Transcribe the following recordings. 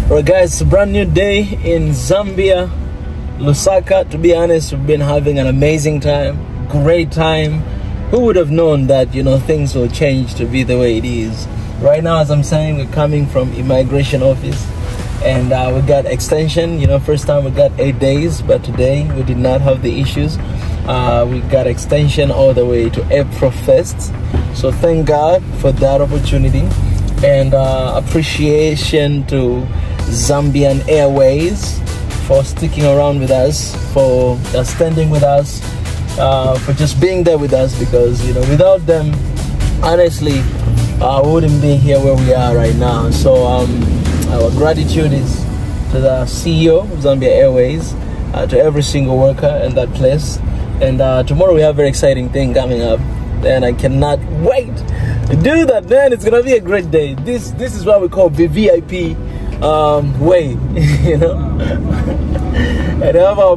Alright guys, it's a brand new day in Zambia, Lusaka. To be honest, we've been having an amazing time, great time. Who would have known that, you know, things will change to be the way it is. Right now, as I'm saying, we're coming from immigration office and we got extension. You know, first time we got 8 days, but today we did not have the issues. We got extension all the way to April 1st. So thank God for that opportunity, and appreciation to Zambian Airways for sticking around with us, for standing with us, for just being there with us, because, you know, without them, honestly, we wouldn't be here where we are right now. So our gratitude is to the CEO of Zambia Airways, to every single worker in that place. And tomorrow we have a very exciting thing coming up, and I cannot wait to do that, man. It's gonna be a great day. This is what we call VIP way, you know. And I have our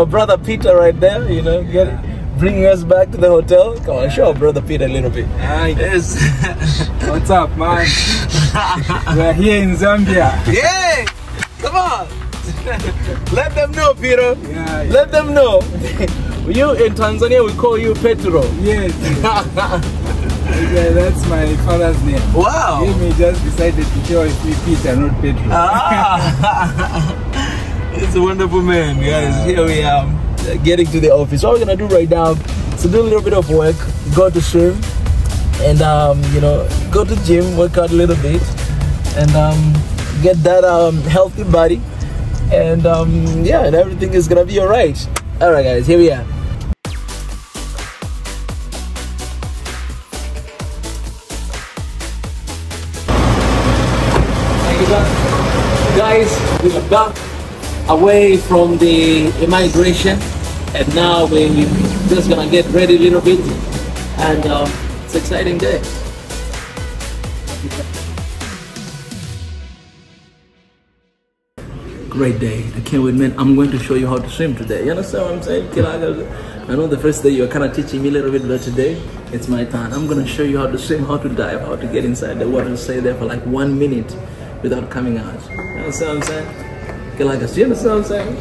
brother Peter right there, you know, bringing us back to the hotel. Come on, show our brother Peter a little bit. Yes. What's up, man? We're here in Zambia. Yeah, come on. Let them know, Peter. Yeah. Let them know. You in Tanzania, we call you Petro. Yes. Yeah, that's my father's name. Wow. He just decided to choose me Peter, not Petro. It's a wonderful man, guys. Here we are, getting to the office. What we're gonna do right now is to do a little bit of work, go to swim, and you know, go to gym, work out a little bit, and get that healthy body, and yeah, and everything is gonna be all right. All right, guys, here we are. Guys, we are back away from the immigration, and now we're just gonna get ready a little bit, and it's an exciting day. Great day. I can't wait, man. I'm going to show you how to swim today. You understand what I'm saying? I know the first day you were kind of teaching me a little bit, but today it's my turn. I'm going to show you how to swim, how to dive, how to get inside the water and stay there for like 1 minute without coming out. You understand what I'm saying? You understand what I'm saying?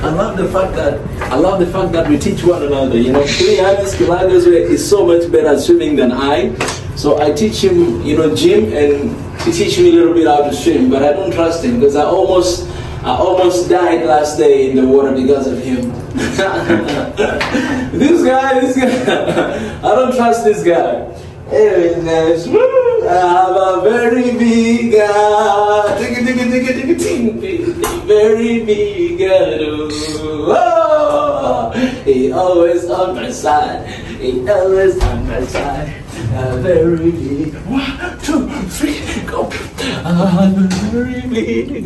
I love the fact that we teach one another. You know, to be honest, Kilagas is so much better at swimming than I. So I teach him, you know, gym, and he teach me a little bit how to swim, but I don't trust him because I almost died last day in the water because of him. This guy, I don't trust this guy. Anyways, I have a very big guy, very big guy. Oh, he always on my side. He always on my side. Very big. 1, 2, 3, go. I'm very big.